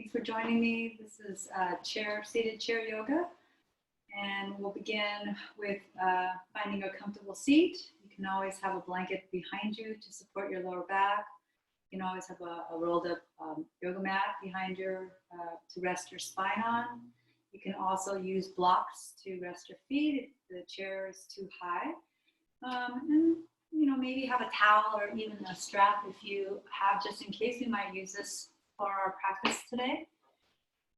Thanks for joining me. This is seated chair yoga, and we'll begin with finding a comfortable seat. You can always have a blanket behind you to support your lower back. You can always have a rolled up yoga mat behind you to rest your spine on. You can also use blocks to rest your feet if the chair is too high. And maybe have a towel or even a strap if you have, just in case. We might use this for our practice today.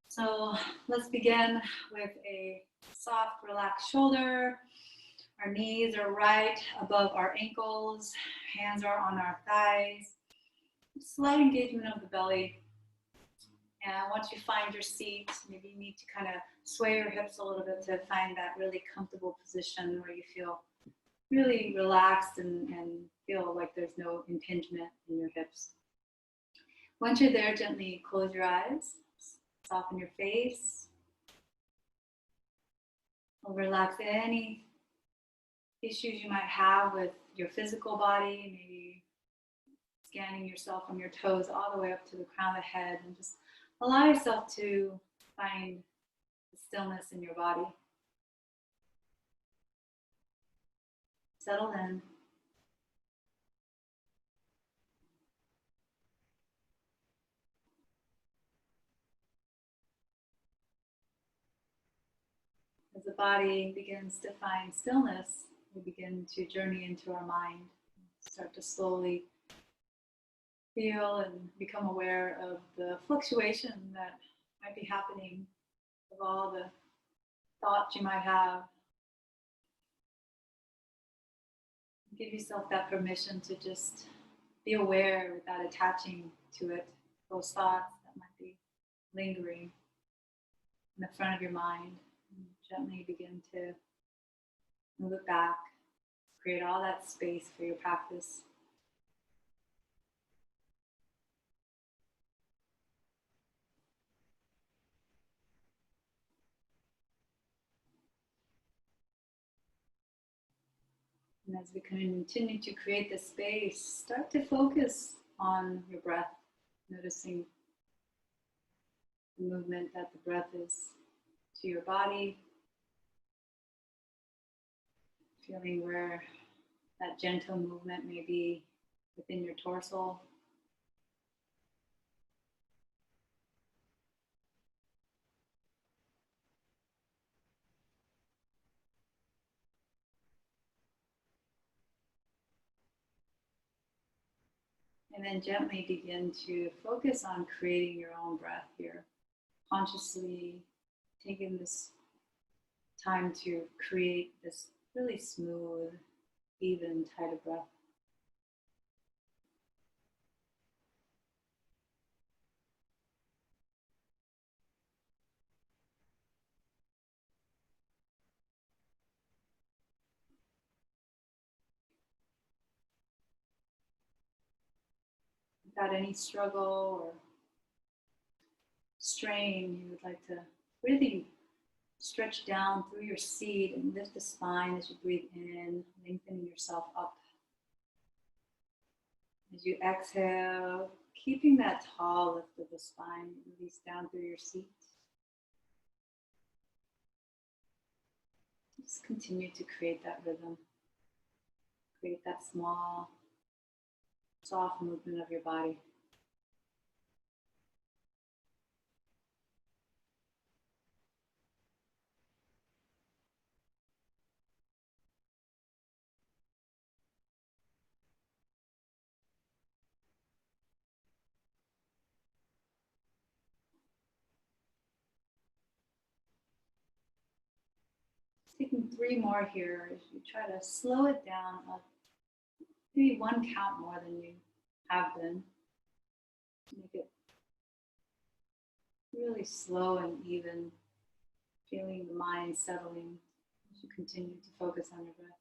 So let's begin with a soft, relaxed shoulder. Our knees are right above our ankles. Hands are on our thighs. Slight engagement of the belly. And once you find your seat, maybe you need to kind of sway your hips a little bit to find that really comfortable position where you feel really relaxed and feel like there's no impingement in your hips. Once you're there, gently close your eyes, soften your face. Relax any issues you might have with your physical body, maybe scanning yourself from your toes all the way up to the crown of the head, and just allow yourself to find the stillness in your body. Settle in. As the body begins to find stillness, we begin to journey into our mind. Start to slowly feel and become aware of the fluctuation that might be happening, of all the thoughts you might have. Give yourself that permission to just be aware without attaching to it, those thoughts that might be lingering in the front of your mind. And gently begin to move it back, create all that space for your practice. And as we continue to create this space, start to focus on your breath, noticing the movement that the breath is to your body, feeling where that gentle movement may be within your torso. And then gently begin to focus on creating your own breath here. Consciously taking this time to create this really smooth, even, tight of breath. Without any struggle or strain, you would like to really stretch down through your seat and lift the spine as you breathe in, lengthening yourself up. As you exhale, keeping that tall lift of the spine, release down through your seat. Just continue to create that rhythm. Create that small, soft movement of your body. Taking 3 more here as you try to slow it down up, maybe 1 count more than you have been. Make it really slow and even, feeling the mind settling as you continue to focus on your breath.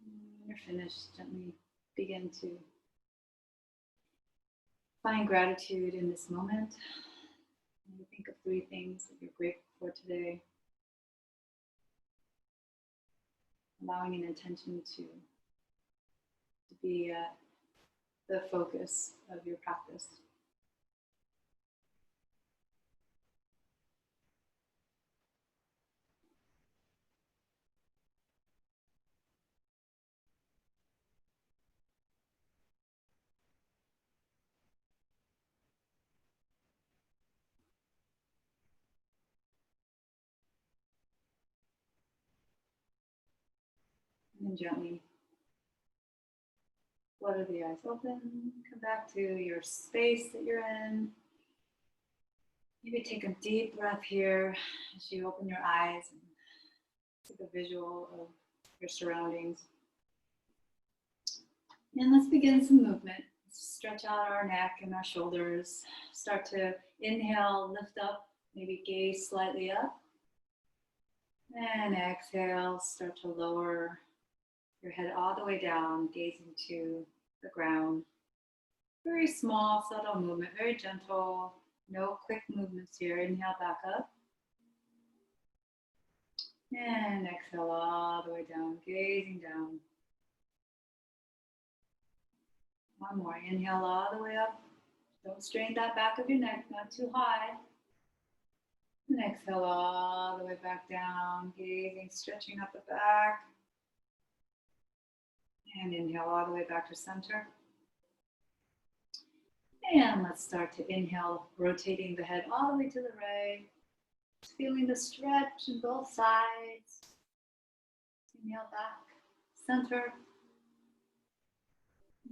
When you're finished, gently begin to find gratitude in this moment. And think of 3 things that you're grateful for today. Allowing an intention to be the focus of your practice. And gently flutter the eyes open. Come back to your space that you're in. Maybe take a deep breath here as you open your eyes and take a visual of your surroundings. And let's begin some movement. Stretch out our neck and our shoulders. Start to inhale, lift up, maybe gaze slightly up. And exhale, start to lower your head all the way down, gazing to the ground. Very small, subtle movement, very gentle. No quick movements here. Inhale back up. And exhale all the way down, gazing down. One more. Inhale all the way up. Don't strain that back of your neck, not too high. And exhale all the way back down, gazing, stretching up the back. And inhale all the way back to center. And let's start to inhale, rotating the head all the way to the right. Feeling the stretch in both sides. Inhale back, center.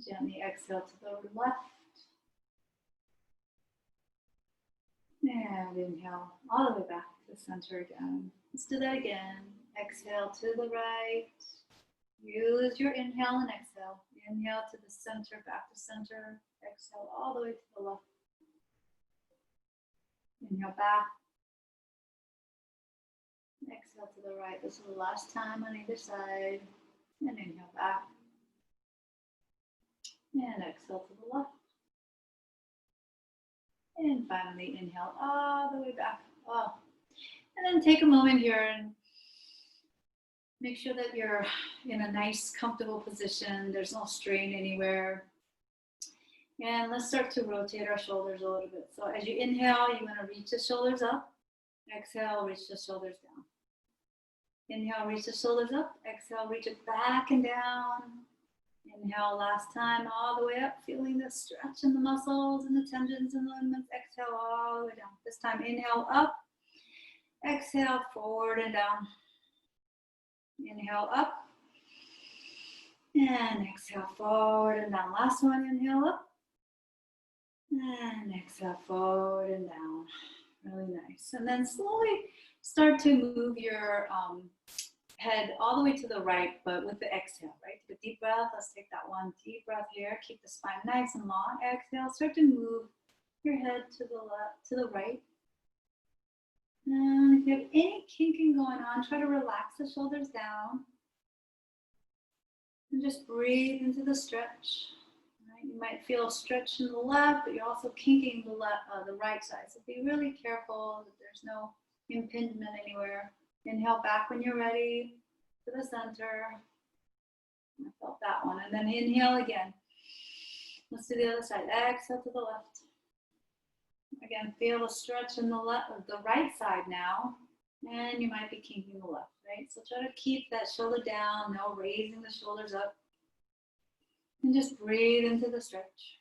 Gently exhale to the left. And inhale all the way back to the center again. Let's do that again. Exhale to the right. Use your inhale and exhale. Inhale to the center, back to center. Exhale all the way to the left. Inhale back. Exhale to the right. This is the last time on either side. And inhale back. And exhale to the left. And finally inhale all the way back. Oh. And then take a moment here and make sure that you're in a nice, comfortable position. There's no strain anywhere. And let's start to rotate our shoulders a little bit. So as you inhale, you want to reach the shoulders up. Exhale, reach the shoulders down. Inhale, reach the shoulders up. Exhale, reach it back and down. Inhale, last time, all the way up, feeling the stretch in the muscles and the tendons and the ligaments. Exhale, all the way down. This time, inhale up. Exhale, forward and down. Inhale up. And exhale, forward and down. Last one, inhale up. And exhale, forward and down. Really nice. And then slowly start to move your head all the way to the right, but with the exhale, right? Take a deep breath. Let's take that one deep breath here. Keep the spine nice and long. Exhale. Start to move your head to the left, to the right. And if you have any kinking going on, try to relax the shoulders down. And just breathe into the stretch. Right? You might feel a stretch in the left, but you're also kinking the right side. So be really careful that there's no impingement anywhere. Inhale back when you're ready to the center. I felt that one. And then inhale again. Let's do the other side. Exhale to the left. Again, feel the stretch in the right side now. And you might be kinking the left, right? So try to keep that shoulder down, no raising the shoulders up. And just breathe into the stretch.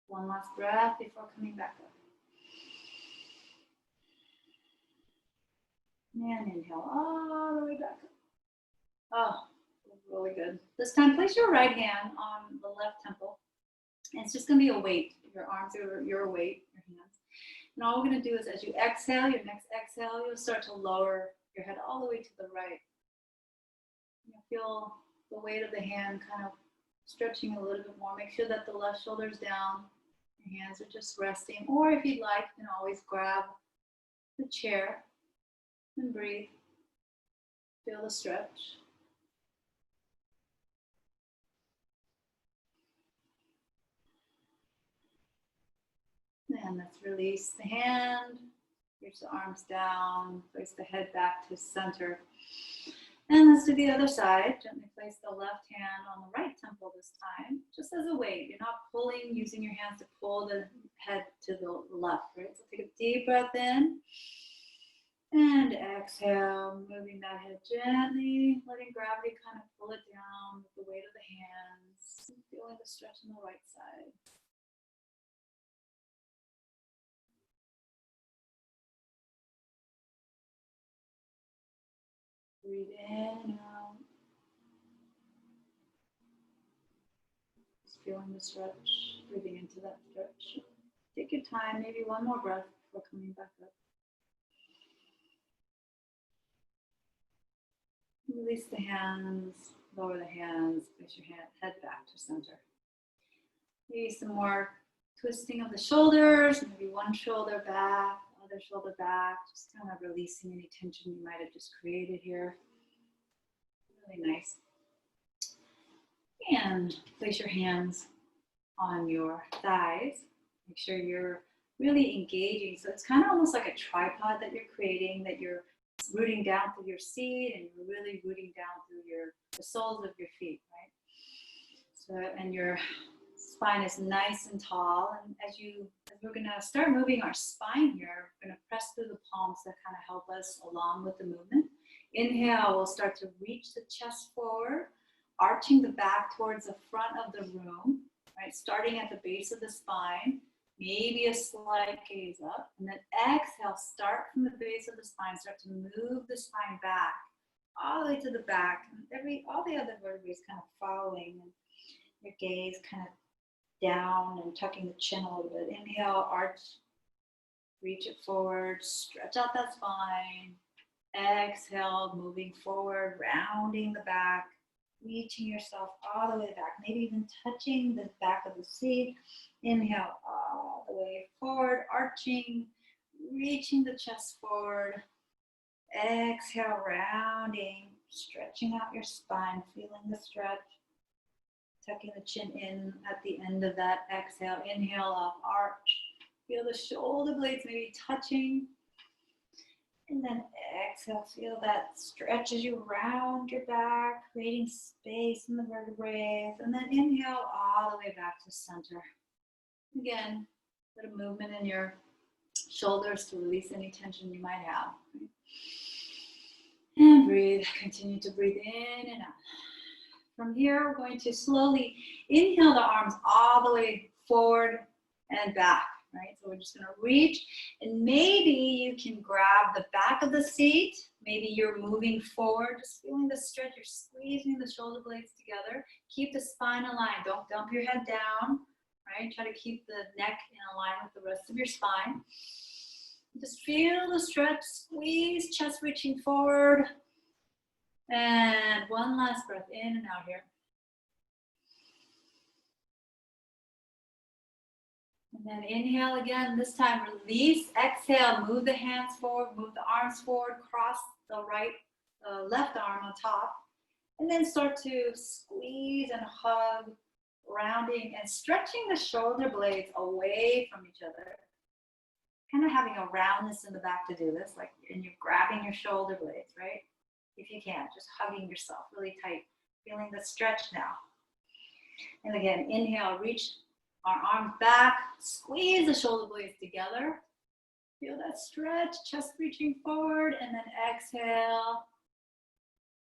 One last breath before coming back up. And inhale all the way back up. Oh, really good. This time, place your right hand on the left temple. And it's just going to be a weight. Your arms are your weight, your hands. And all we're going to do is as you exhale, your next exhale, you'll start to lower your head all the way to the right. You'll feel the weight of the hand kind of stretching a little bit more. Make sure that the left shoulder is down. Your hands are just resting. Or if you'd like, you can always grab the chair and breathe. Feel the stretch. And let's release the hand. Reach the arms down, place the head back to center. And let's do the other side. Gently place the left hand on the right temple this time, just as a weight. You're not pulling, using your hands to pull the head to the left, right? So take a deep breath in. And exhale, moving that head gently, letting gravity kind of pull it down with the weight of the hands. Feeling the stretch on the right side. Breathe in and out. Just feeling the stretch, breathing into that stretch. Take your time, maybe one more breath before coming back up. Release the hands, lower the hands, place your head back to center. Maybe some more twisting of the shoulders, maybe one shoulder back, other shoulder back, just kind of releasing any tension you might have just created here. Really nice. And place your hands on your thighs. Make sure you're really engaging. So it's kind of almost like a tripod that you're creating, that you're rooting down through your seat, and you're really rooting down through the soles of your feet, right? So, and your spine is nice and tall. And as we're gonna start moving our spine here, we're gonna press through the palms that kind of help us along with the movement. Inhale, we'll start to reach the chest forward, arching the back towards the front of the room, right? Starting at the base of the spine, maybe a slight gaze up, and then exhale, start from the base of the spine, start to move the spine back, all the way to the back, and all the other vertebrae kind of following, and your gaze kind of down and tucking the chin a little bit. Inhale, arch, reach it forward, stretch out that spine. Exhale, moving forward, rounding the back, reaching yourself all the way back, maybe even touching the back of the seat. Inhale, all the way forward, arching, reaching the chest forward. Exhale, rounding, stretching out your spine, feeling the stretch. Tucking the chin in at the end of that exhale. Inhale, up, arch. Feel the shoulder blades maybe touching. And then exhale, feel that stretch as you round your back, creating space in the vertebrae. And then inhale all the way back to center. Again, a bit of movement in your shoulders to release any tension you might have. And breathe, continue to breathe in and out. From here, we're going to slowly inhale the arms all the way forward and back. Right, so we're just going to reach, and maybe you can grab the back of the seat. Maybe you're moving forward, just feeling the stretch. You're squeezing the shoulder blades together. Keep the spine aligned. Don't dump your head down. Right, try to keep the neck in line with the rest of your spine. Just feel the stretch. Squeeze, chest reaching forward, and one last breath in and out here. And then inhale again, this time release, exhale, move the hands forward, move the arms forward, cross the left arm on top, and then start to squeeze and hug, rounding and stretching the shoulder blades away from each other. Kind of having a roundness in the back to do this, like, and you're grabbing your shoulder blades, right? If you can, just hugging yourself really tight, feeling the stretch now. And again, inhale, reach our arms back, squeeze the shoulder blades together. Feel that stretch, chest reaching forward, and then exhale.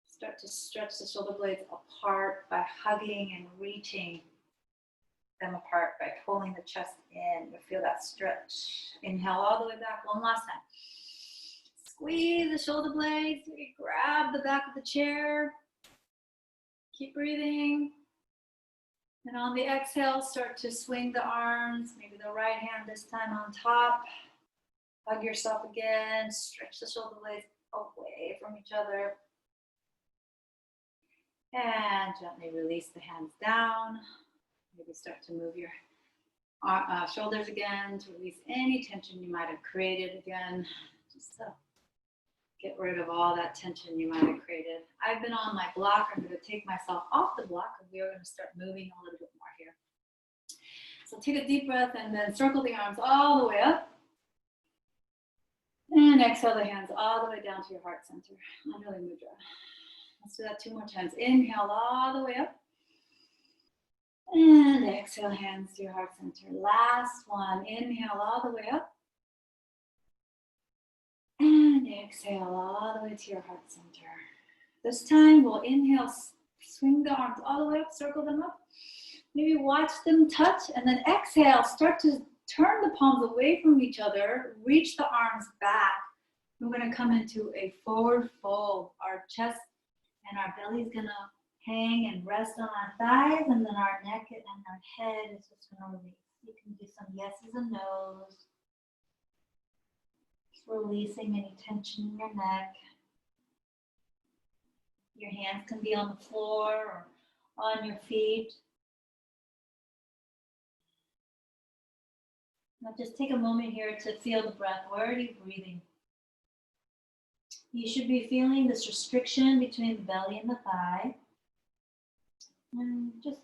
Start to stretch the shoulder blades apart by hugging and reaching them apart by pulling the chest in. You feel that stretch. Inhale all the way back, one last time. Squeeze the shoulder blades, maybe grab the back of the chair. Keep breathing. And on the exhale, start to swing the arms, maybe the right hand this time on top. Hug yourself again, stretch the shoulder blades away from each other. And gently release the hands down. Maybe start to move your shoulders again to release any tension you might have created again. Just get rid of all that tension you might have created. I've been on my block. I'm going to take myself off the block and we are going to start moving a little bit more here. So take a deep breath and then circle the arms all the way up. And exhale the hands all the way down to your heart center. Anjali Mudra. Let's do that 2 more times. Inhale all the way up. And exhale, hands to your heart center. Last one. Inhale all the way up. And exhale all the way to your heart center. This time we'll inhale, swing the arms all the way up, circle them up. Maybe watch them touch, and then exhale, start to turn the palms away from each other, reach the arms back. We're gonna come into a forward fold. Our chest and our belly is gonna hang and rest on our thighs, and then our neck and our head is just gonna release. You can do some yeses and nos. Just releasing any tension in your neck. Your hands can be on the floor or on your feet. Now just take a moment here to feel the breath. Where are you breathing? You should be feeling this restriction between the belly and the thigh. And just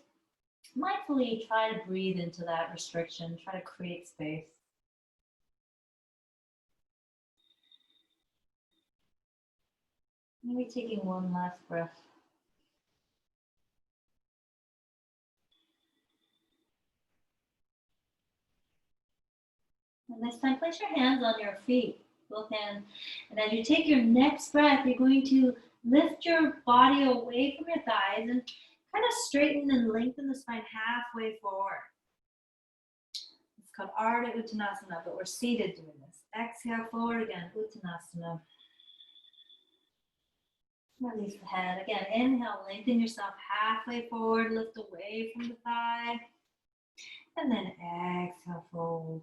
mindfully try to breathe into that restriction. Try to create space. Maybe taking one last breath. And this time, place your hands on your feet, both hands. And as you take your next breath, you're going to lift your body away from your thighs and kind of straighten and lengthen the spine halfway forward. It's called Ardha Uttanasana, but we're seated doing this. Exhale, forward again, Uttanasana. Release the head. Again, inhale, lengthen yourself halfway forward, lift away from the thigh. And then exhale, fold.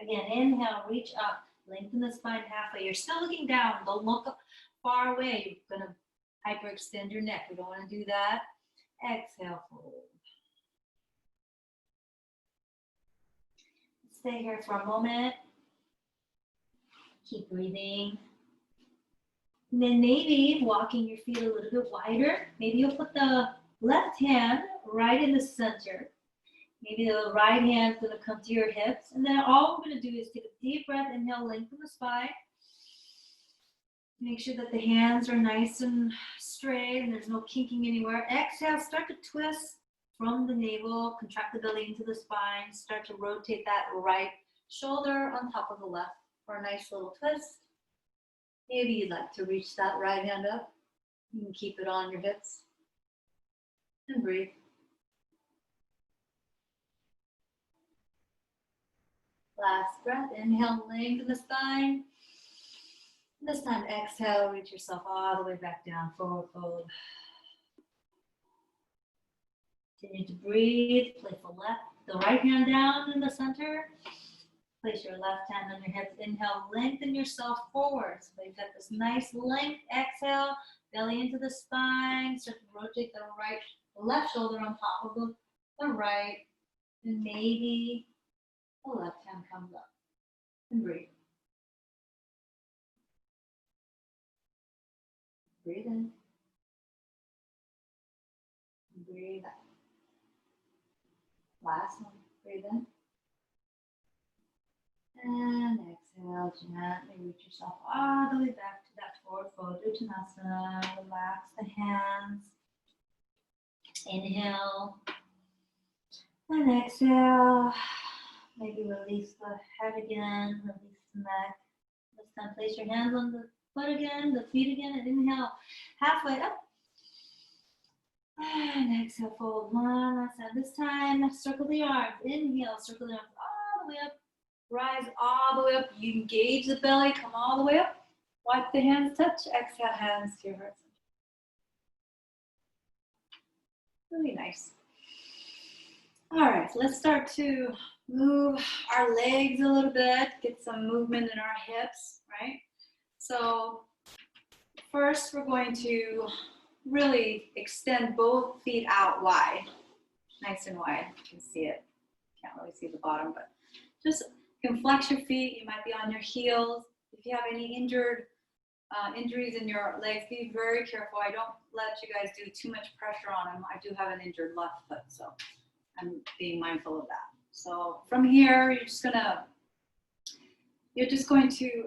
Again, inhale, reach up, lengthen the spine halfway. You're still looking down, don't look far away. You're gonna hyperextend your neck. We don't wanna do that. Exhale, fold. Stay here for a moment. Keep breathing. And then maybe walking your feet a little bit wider. Maybe you'll put the left hand right in the center. Maybe the right hand's gonna come to your hips. And then all we're gonna do is take a deep breath, inhale, lengthen the spine. Make sure that the hands are nice and straight and there's no kinking anywhere. Exhale, start to twist from the navel, contract the belly into the spine. Start to rotate that right shoulder on top of the left for a nice little twist. Maybe you'd like to reach that right hand up. You can keep it on your hips. And breathe. Last breath, inhale, lengthen the spine. This time, exhale, reach yourself all the way back down, forward fold. Continue to breathe, place the right hand down in the center. Place your left hand on your hips. Inhale, lengthen yourself forward. So you've got this nice length. Exhale, belly into the spine. Start to rotate the left shoulder on top of the right. And maybe the left hand comes up. And breathe. Breathe in. And breathe out. Last one. Breathe in. And exhale, gently reach yourself all the way back to that forward fold, Uttanasana. Relax the hands. Inhale. And exhale. Maybe release the head again, release the neck. This time, place your hands on the foot again, the feet again, and inhale halfway up. And exhale, fold one last time. This time, circle the arms. Inhale, circle the arms all the way up. Rise all the way up. You engage the belly, come all the way up. Wipe the hands, touch. Exhale, hands to your heart. Really nice. All right, let's start to move our legs a little bit, get some movement in our hips, right? So first we're going to really extend both feet out wide, nice and wide. You can see it. Can't really see the bottom, but just you can flex your feet. You might be on your heels. If you have any injuries in your legs, be very careful. I don't let you guys do too much pressure on them. I do have an injured left foot, so I'm being mindful of that. So from here, you're just gonna you're just going to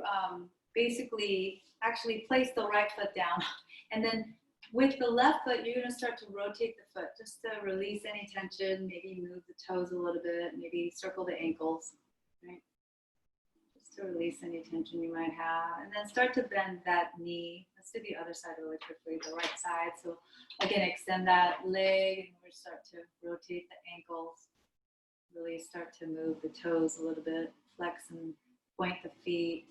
basically actually place the right foot down. And then with the left foot, you're going to start to rotate the foot just to release any tension, maybe move the toes a little bit, maybe circle the ankles, right? Just to release any tension you might have. And then start to bend that knee. Let's do the other side really quickly, the right side. So again, extend that leg and we'll start to rotate the ankles. Really start to move the toes a little bit, flex and point the feet,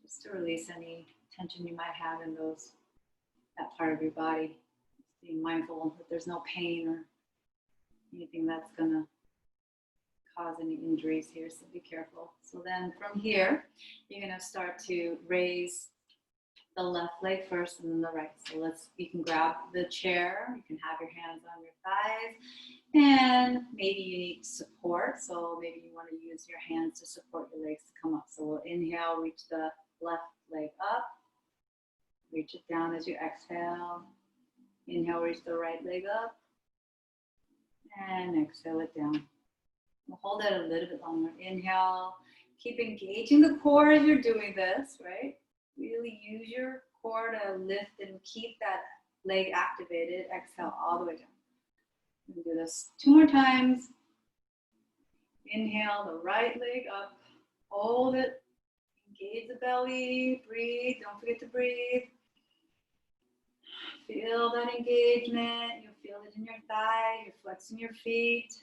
just to release any tension you might have in that part of your body. Just being mindful that there's no pain or anything that's gonna cause any injuries here, so be careful. So then from here, you're gonna start to raise the left leg first and then the right. So you can grab the chair, you can have your hands on your thighs, and maybe you need support. So maybe you want to use your hands to support your legs to come up. So we'll inhale, reach the left leg up, reach it down as you exhale. Inhale, reach the right leg up, and exhale it down. We'll hold that a little bit longer. Inhale, keep engaging the core as you're doing this, right? Really use your core to lift and keep that leg activated. Exhale all the way down. We'll do this 2 more times. Inhale, the right leg up. Hold it. Engage the belly. Breathe. Don't forget to breathe. Feel that engagement. You'll feel it in your thigh. You're flexing your feet.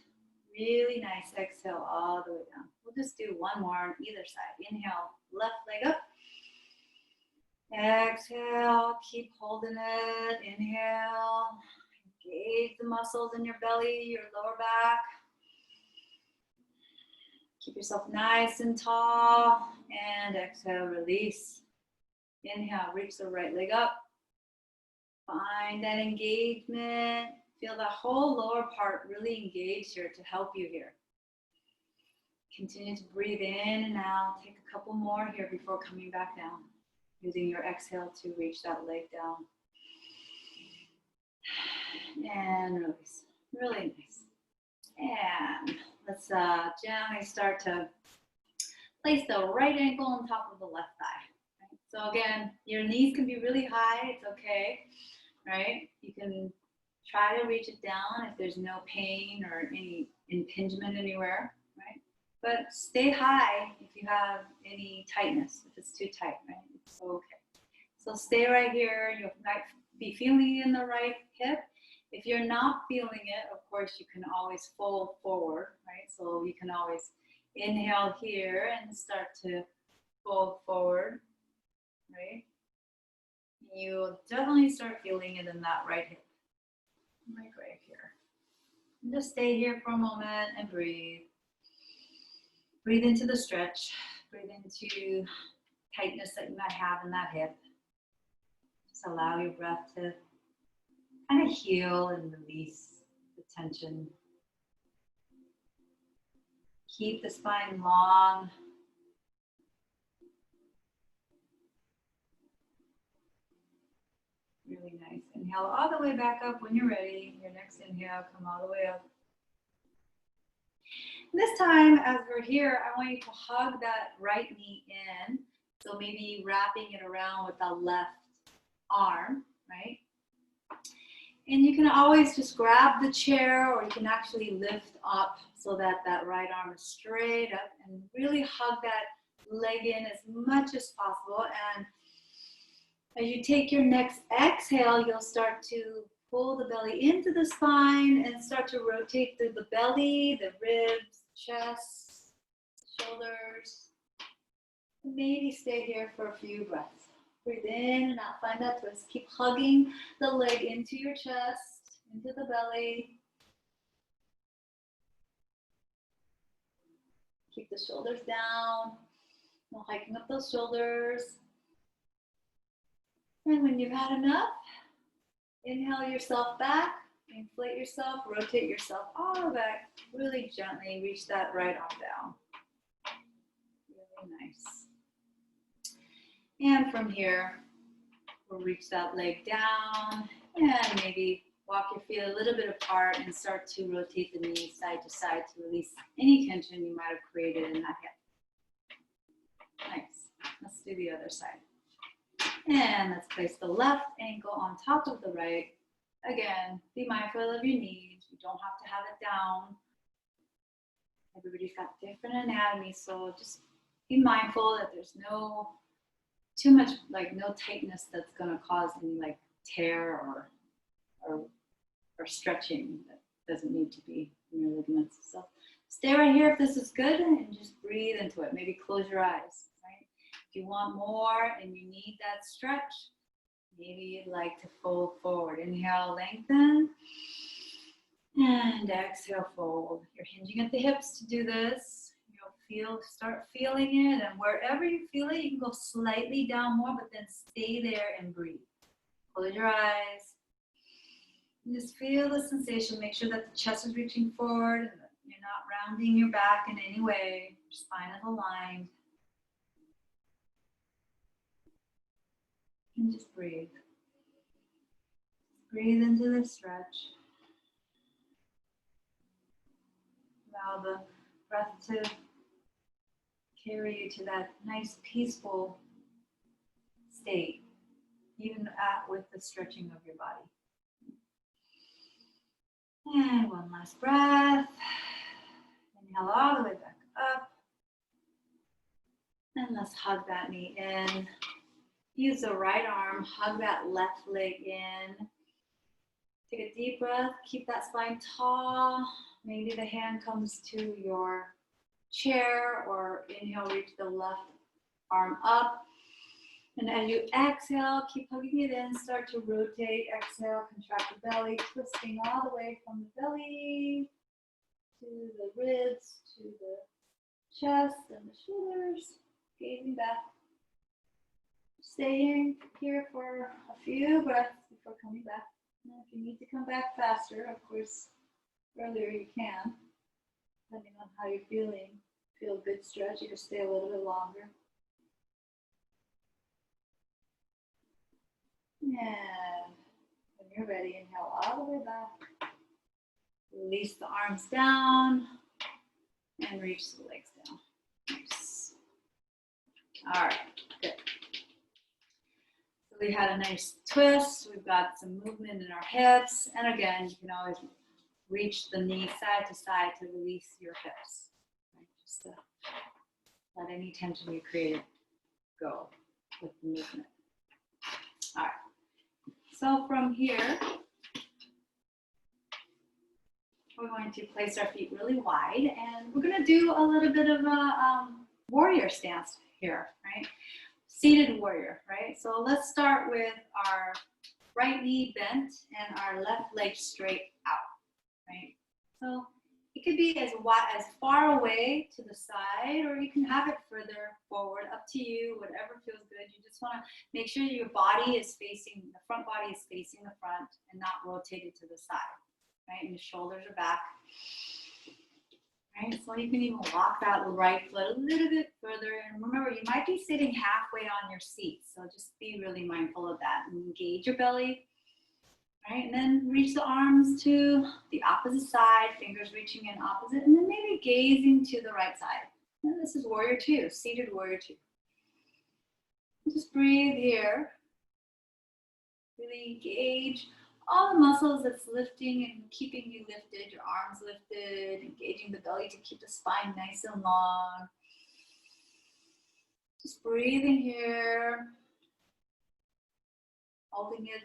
Really nice. Exhale all the way down. We'll just do 1 more on either side. Inhale, left leg up. Exhale, keep holding it. Inhale, engage the muscles in your belly, your lower back. Keep yourself nice and tall. And exhale, release. Inhale, reach the right leg up. Find that engagement. Feel the whole lower part really engaged here to help you here. Continue to breathe in and out. Take a couple more here before coming back down. Using your exhale to reach that leg down. And release. Really nice. And let's gently start to place the right ankle on top of the left thigh. Right? So again, your knees can be really high. It's okay, right? You can try to reach it down if there's no pain or any impingement anywhere, right? But stay high if you have any tightness, if it's too tight, right? It's okay. So stay right here. You might be feeling it in the right hip. If you're not feeling it, of course, you can always fold forward, right? So you can always inhale here and start to fold forward, right? You'll definitely start feeling it in that right hip, right here. And just stay here for a moment and breathe. Breathe into the stretch. Breathe into tightness that you might have in that hip. Just allow your breath to kind of heal and release the tension. Keep the spine long. Really nice. Inhale all the way back up when you're ready. Your next inhale, come all the way up. This time, as we're here, I want you to hug that right knee in. So maybe wrapping it around with the left arm, right? And you can always just grab the chair, or you can actually lift up so that that right arm is straight up, and really hug that leg in as much as possible. And as you take your next exhale, you'll start to pull the belly into the spine and start to rotate through the belly, the ribs, chest, shoulders. And maybe stay here for a few breaths. Breathe in and out, find that twist. Keep hugging the leg into your chest, into the belly. Keep the shoulders down. No hiking up those shoulders. And when you've had enough, inhale yourself back, inflate yourself, rotate yourself all the way back. Really gently reach that right arm down. Really nice. And from here, we'll reach that leg down and maybe walk your feet a little bit apart and start to rotate the knees side to side to release any tension you might have created in that hip. Nice. Let's do the other side. And let's place the left ankle on top of the right. Again, be mindful of your knees. You don't have to have it down. Everybody's got different anatomy, so just be mindful that there's no too much, like no tightness that's gonna cause any like tear or stretching that doesn't need to be in your ligaments. So stay right here if this is good and just breathe into it. Maybe close your eyes, right? If you want more and you need that stretch, maybe you'd like to fold forward. Inhale, lengthen. And exhale, fold. You're hinging at the hips to do this. You'll start feeling it, and wherever you feel it, you can go slightly down more, but then stay there and breathe. Close your eyes. And just feel the sensation. Make sure that the chest is reaching forward and that you're not rounding your back in any way. Your spine is aligned. And just breathe. Breathe into the stretch. Allow the breath to carry you to that nice, peaceful state, even with the stretching of your body. And one last breath. Inhale all the way back up. And let's hug that knee in. Use the right arm, hug that left leg in. Take a deep breath, keep that spine tall. Maybe the hand comes to your chair, or inhale, reach the left arm up. And as you exhale, keep hugging it in, start to rotate. Exhale, contract the belly, twisting all the way from the belly to the ribs, to the chest and the shoulders, gazing back. Staying here for a few breaths before coming back. And if you need to come back faster, of course, earlier you can, depending on how you're feeling. Feel a good stretch, you can stay a little bit longer. And when you're ready, inhale all the way back. Release the arms down and reach the legs down. Nice. All right, good. So we had a nice twist. We've got some movement in our hips. And again, you can always reach the knee side to side to release your hips. Right? Just to let any tension you created go with the movement. All right. So from here, we're going to place our feet really wide, and we're going to do a little bit of a warrior stance here, right? Seated warrior, right? So let's start with our right knee bent and our left leg straight out, right? So it could be as far away to the side, or you can have it further forward, up to you, whatever feels good. You just want to make sure your body is facing, the front body is facing the front and not rotated to the side, right? And the shoulders are back, right? So you can even walk that right foot a little bit further. And remember, you might be sitting halfway on your seat, so just be really mindful of that and engage your belly. Right, and then reach the arms to the opposite side, fingers reaching in opposite, and then maybe gazing to the right side. And this is warrior two, seated warrior two. Just breathe here. Really engage all the muscles that's lifting and keeping you lifted, your arms lifted, engaging the belly to keep the spine nice and long. Just breathing here, holding it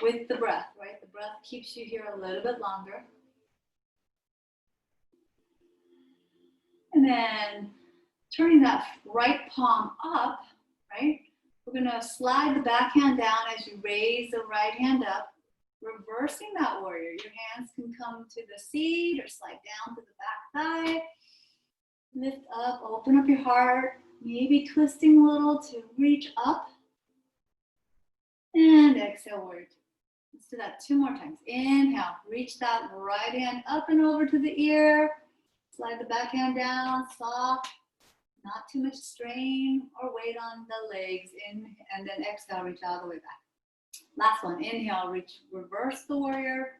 with the breath, right? The breath keeps you here a little bit longer. And then turning that right palm up, right? We're gonna slide the back hand down as you raise the right hand up, reversing that warrior. Your hands can come to the seat or slide down to the back thigh. Lift up, open up your heart, maybe twisting a little to reach up. And exhale, warrior two. Let's do that two more times. Inhale, reach that right hand up and over to the ear. Slide the back hand down, soft, not too much strain or weight on the legs. In, and then exhale, reach all the way back. Last one, inhale, reverse the warrior.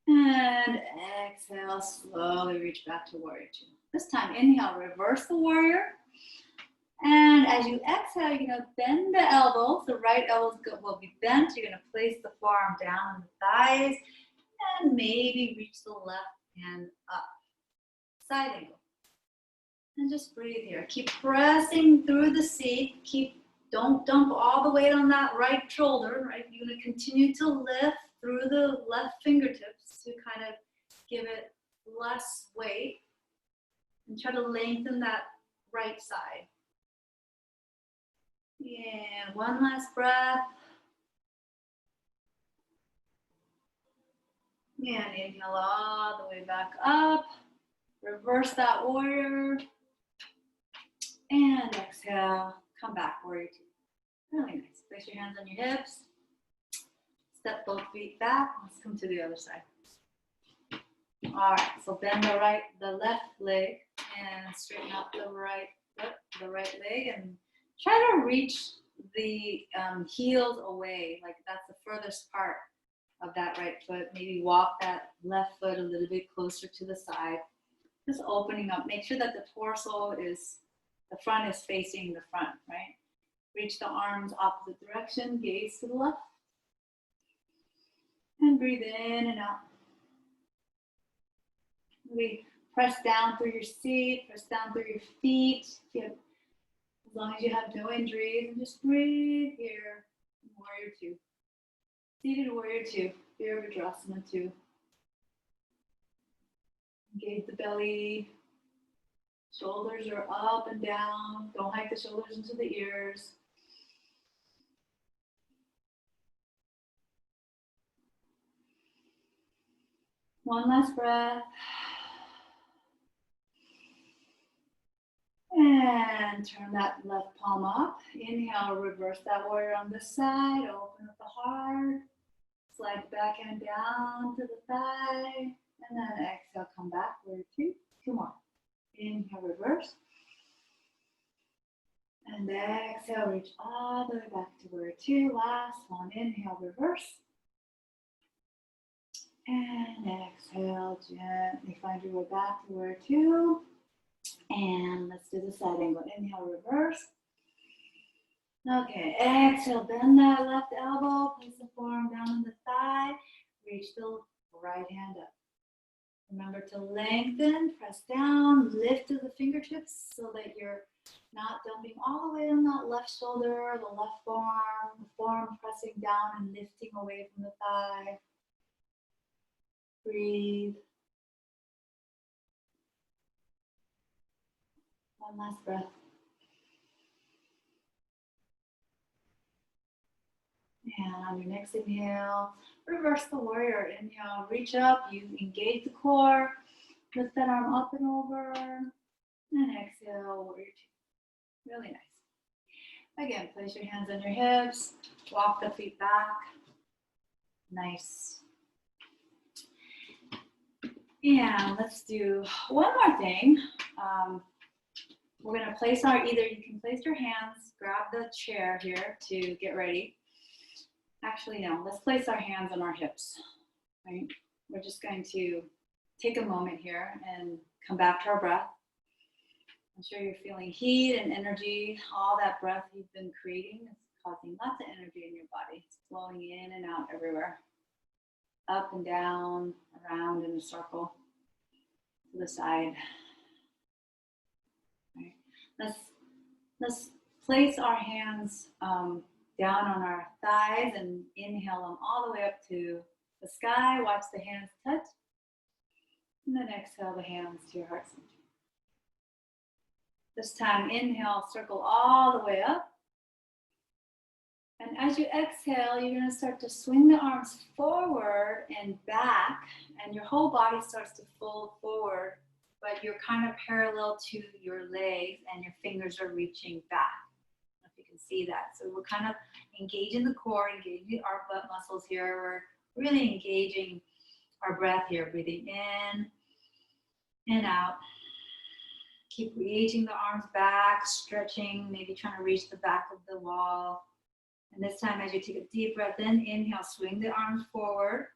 And exhale, slowly reach back to warrior two. This time, inhale, reverse the warrior. And as you exhale, you're gonna bend the elbows. The right elbows will be bent. You're gonna place the forearm down on the thighs and maybe reach the left hand up. Side angle. And just breathe here. Keep pressing through the seat. Don't dump all the weight on that right shoulder, right? You're gonna continue to lift through the left fingertips to kind of give it less weight. And try to lengthen that right side. And one last breath. And inhale all the way back up. Reverse that warrior. And exhale, come back, warrior two. Really nice. Place your hands on your hips. Step both feet back. Let's come to the other side. All right, so bend the left leg and straighten out the right leg and try to reach the heels away, like that's the furthest part of that right foot. Maybe walk that left foot a little bit closer to the side. Just opening up. Make sure that the the front is facing the front, right? Reach the arms opposite direction, gaze to the left. And breathe in and out. Really press down through your seat, press down through your feet. As long as you have no injuries, and just breathe here. Warrior two. Seated warrior two. Virabhadrasana two. Engage the belly. Shoulders are up and down. Don't hike the shoulders into the ears. One last breath. And turn that left palm up. Inhale, reverse that warrior on this side. Open up the heart. Slide the back hand down to the thigh. And then exhale, come back. Warrior two. Two more. Inhale, reverse. And exhale, reach all the way back to warrior two. Last one. Inhale, reverse. And exhale, gently find your way back to warrior two. And let's do the side angle. Inhale, reverse. Okay, exhale, bend that left elbow, place the forearm down on the thigh, reach the right hand up. Remember to lengthen, press down, lift to the fingertips so that you're not dumping all the way on that left shoulder, the left forearm, the forearm pressing down and lifting away from the thigh. Breathe. One last breath. And on your next inhale, reverse the warrior. Inhale, reach up, you engage the core, lift that arm up and over, and exhale, warrior two. Really nice. Again, place your hands on your hips, walk the feet back. Nice. And let's do one more thing. We're gonna place you can place your hands, grab the chair here to get ready. Actually, no, let's place our hands on our hips, right? We're just going to take a moment here and come back to our breath. I'm sure you're feeling heat and energy. All that breath you've been creating is causing lots of energy in your body. It's flowing in and out everywhere. Up and down, around in a circle, to the side. Right. Let's place our hands down on our thighs and inhale them all the way up to the sky. Watch the hands touch. And then exhale the hands to your heart center. This time, inhale, circle all the way up. And as you exhale, you're going to start to swing the arms forward and back, and your whole body starts to fold forward, but you're kind of parallel to your legs and your fingers are reaching back. I don't know if you can see that. So we're kind of engaging the core, engaging our butt muscles here. We're really engaging our breath here, breathing in and out. Keep reaching the arms back, stretching, maybe trying to reach the back of the wall. And this time, as you take a deep breath in, inhale, swing the arms forward.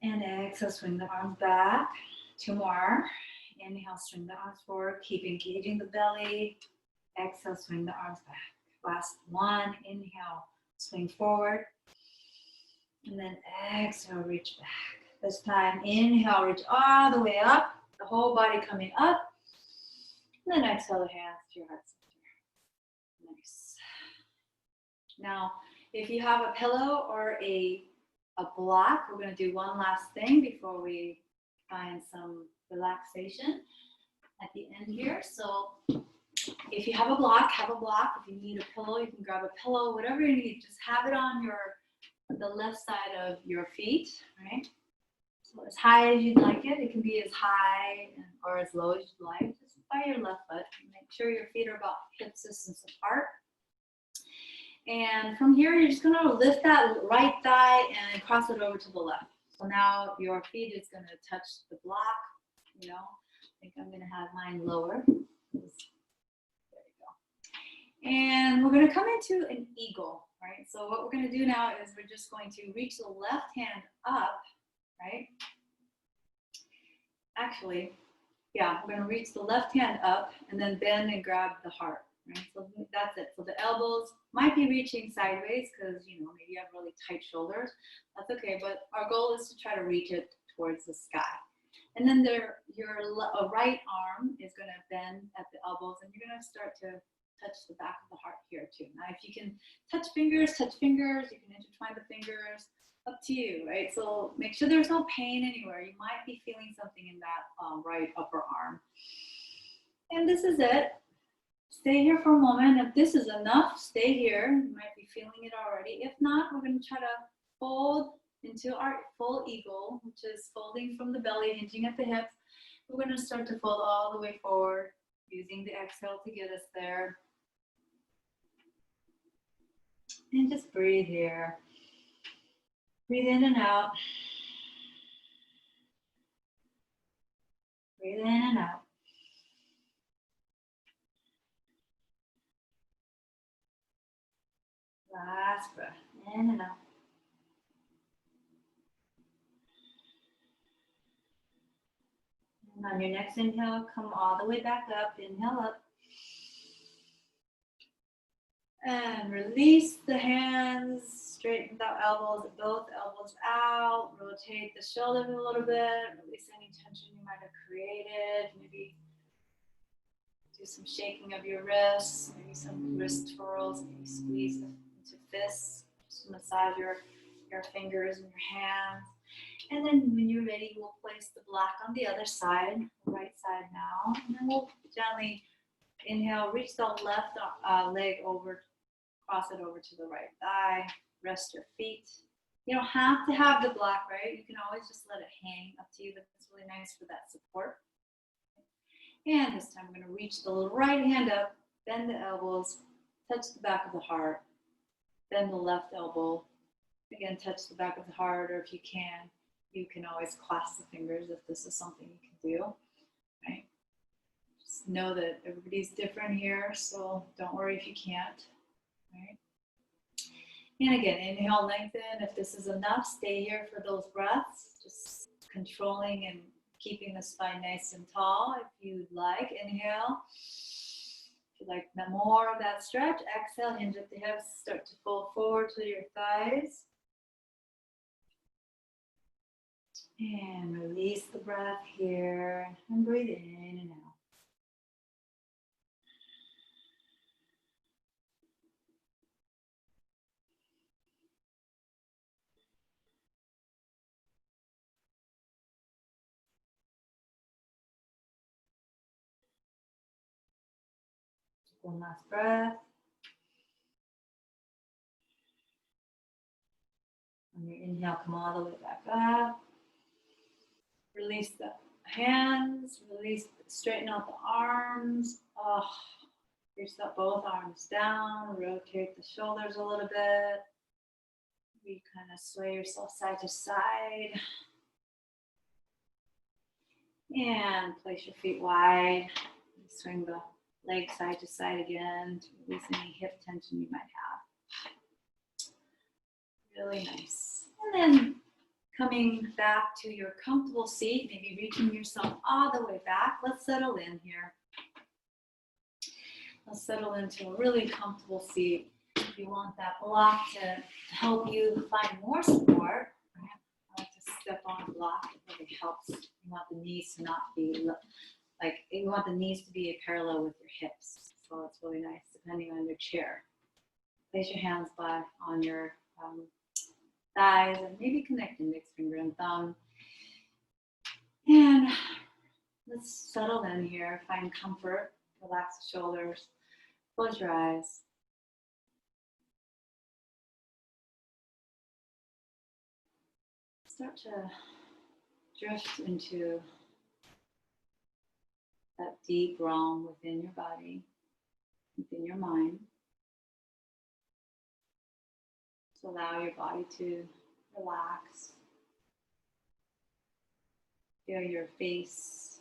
And exhale, swing the arms back. Two more. Inhale, swing the arms forward. Keep engaging the belly. Exhale, swing the arms back. Last one. Inhale, swing forward. And then exhale, reach back. This time, inhale, reach all the way up. The whole body coming up. And then exhale the hands to your heart center. Nice. Now, if you have a pillow or a block, we're going to do one last thing before we find some relaxation at the end here. So if you have a block, have a block. If you need a pillow, you can grab a pillow, whatever you need. Just have it on the left side of your feet, right? So as high as you'd like it. It can be as high or as low as you'd like. Just by your left foot. Make sure your feet are about hip distance apart. And from here, you're just going to lift that right thigh and cross it over to the left. So now your feet is going to touch the block. You know, I think I'm going to have mine lower. There you go. And we're going to come into an eagle, right? So what we're going to do now is we're just going to reach the left hand up, right? Actually, yeah, we're going to reach the left hand up and then bend and grab the heart. Right? So that's it. So the elbows might be reaching sideways because, you know, maybe you have really tight shoulders. That's okay, but our goal is to try to reach it towards the sky. And then your right arm is going to bend at the elbows, and you're going to start to touch the back of the heart here too. Now, if you can touch fingers, you can intertwine the fingers, up to you, right? So make sure there's no pain anywhere. You might be feeling something in that right upper arm. And this is it. Stay here for a moment. If this is enough, stay here. You might be feeling it already. If not, we're going to try to fold into our full eagle, which is folding from the belly, hinging at the hips. We're going to start to fold all the way forward, using the exhale to get us there. And just breathe here. Breathe in and out. Breathe in and out. Last breath, in and out. And on your next inhale, come all the way back up. Inhale up. And release the hands, straighten the elbows, both elbows out. Rotate the shoulders a little bit. Release any tension you might have created. Maybe do some shaking of your wrists, maybe some wrist twirls, maybe squeeze into fists. Just massage your fingers and your hands. And then when you're ready, we'll place the block on the other side, right side now. And then we'll gently inhale, reach the left leg over, cross it over to the right thigh, rest your feet. You don't have to have the block, right? You can always just let it hang, up to you, but it's really nice for that support. And this time we're going to reach the right hand up, bend the elbows, touch the back of the heart, bend the left elbow. Again, touch the back of the heart, or if you can always clasp the fingers if this is something you can do, right? Just know that everybody's different here, so don't worry if you can't, right? And again, inhale, lengthen. If this is enough, stay here for those breaths, just controlling and keeping the spine nice and tall if you'd like. Inhale. If you'd like more of that stretch, exhale, hinge at the hips, start to fold forward to your thighs. And release the breath here and breathe in and out. One last breath. On your inhale, come all the way back up. Release the hands, straighten out the arms. Reach up both arms down, rotate the shoulders a little bit. Maybe kind of sway yourself side to side. And place your feet wide. Swing the leg side to side again to release any hip tension you might have. Really nice. And then Coming back to your comfortable seat, maybe reaching yourself all the way back. Let's settle in here. Let's settle into a really comfortable seat. If you want that block to help you find more support, I like to step on a block. It really helps. You want the knees to not be you want the knees to be parallel with your hips. So it's really nice, depending on your chair. Place your hands on your thighs and maybe connect index finger and thumb. And let's settle in here. Find comfort. Relax the shoulders. Close your eyes. Start to drift into that deep realm within your body, within your mind. So allow your body to relax. Feel your face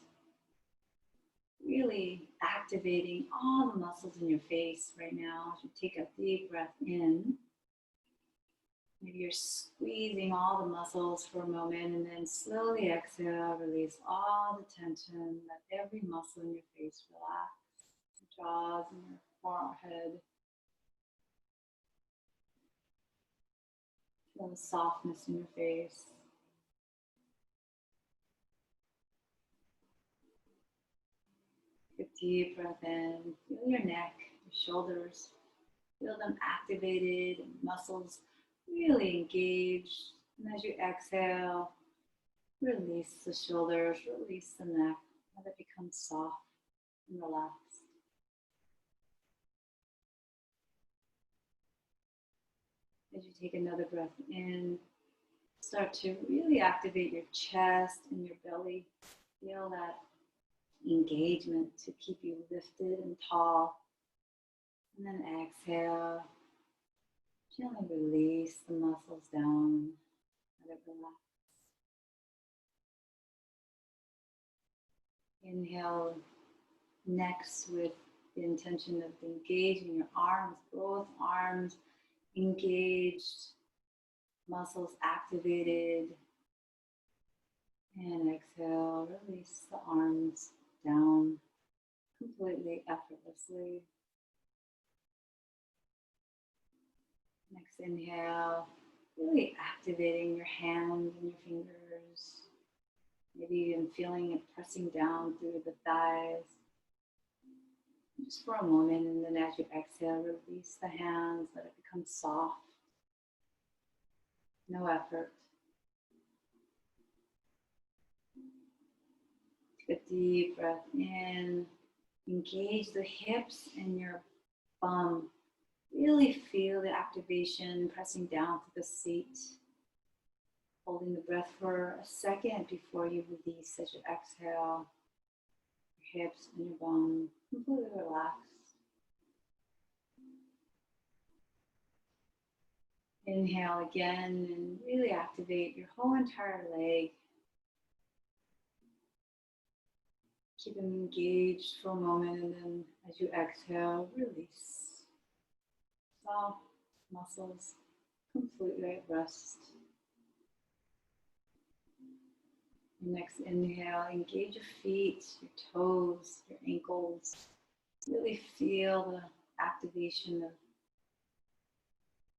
really activating all the muscles in your face right now. As you take a deep breath in, maybe you're squeezing all the muscles for a moment, and then slowly exhale, release all the tension. Let every muscle in your face relax. Your jaws and your forehead. Feel the softness in your face. Take a deep breath in. Feel your neck, your shoulders. Feel them activated and muscles really engaged. And as you exhale, release the shoulders, release the neck. Let it become soft and relaxed. As you take another breath in, start to really activate your chest and your belly. Feel that engagement to keep you lifted and tall. And then exhale. Gently release the muscles down. Let it relax. Inhale next with the intention of engaging your arms, both arms engaged, muscles activated. And exhale, release the arms down completely effortlessly. Next inhale, really activating your hands and your fingers. Maybe even feeling it pressing down through the thighs. Just for a moment, and then as you exhale, release the hands, let it become soft. No effort. Take a deep breath in. Engage the hips and your bum. Really feel the activation pressing down to the seat. Holding the breath for a second before you release as you exhale. Your hips and your bum completely relaxed. Inhale again and really activate your whole entire leg. Keep them engaged for a moment, and then as you exhale, release. Soft muscles completely at rest. Your next inhale, engage your feet, your toes, your ankles. Really feel the activation of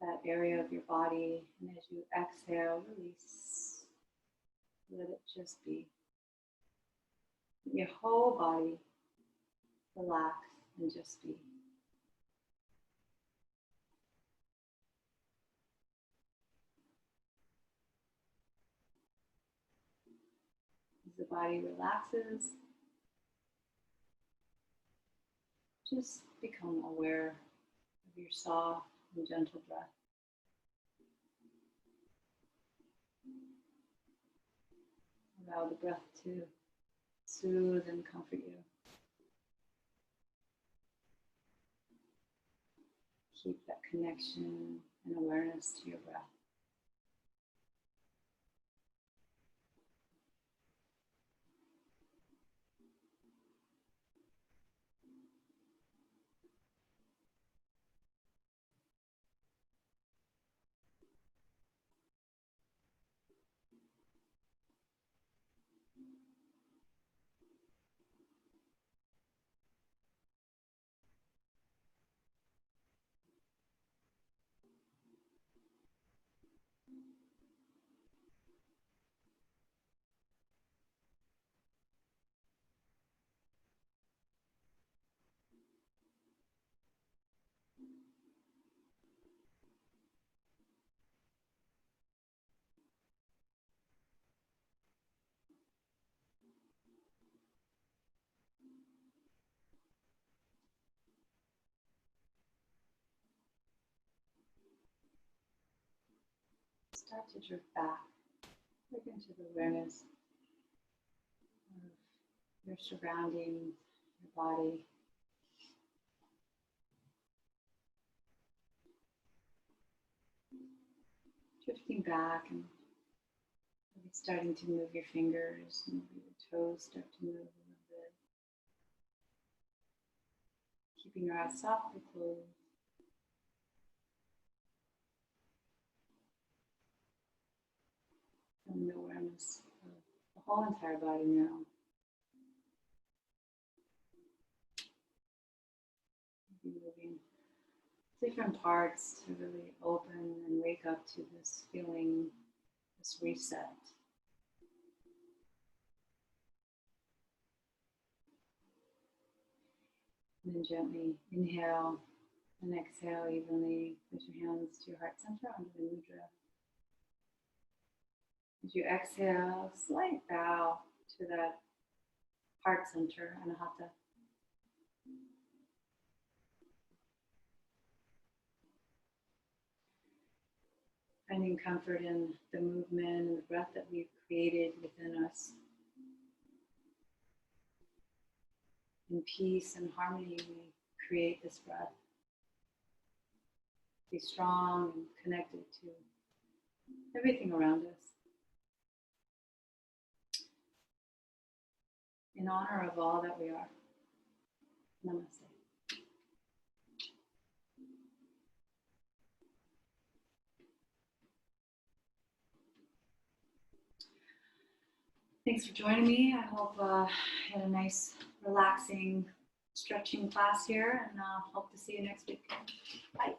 that area of your body. And as you exhale, release. Let it just be. Your whole body relax and just be. As the body relaxes, just become aware of your soft and gentle breath. Allow the breath to soothe and comfort you. Keep that connection and awareness to your breath. start to drift back, look into the awareness of your surroundings, your body. Drifting back and maybe starting to move your fingers, maybe your toes start to move a little bit. Keeping your eyes softly closed. And the awareness of the whole entire body now. Maybe moving different parts to really open and wake up to this feeling, this reset. And then gently inhale and exhale evenly. Put your hands to your heart center under the mudra. As you exhale, slight bow to that heart center, anahata. Finding comfort in the movement and the breath that we've created within us. In peace and harmony, we create this breath. Be strong and connected to everything around us. In honor of all that we are. Namaste. Thanks for joining me. I hope you had a nice, relaxing, stretching class here, and hope to see you next week. Bye.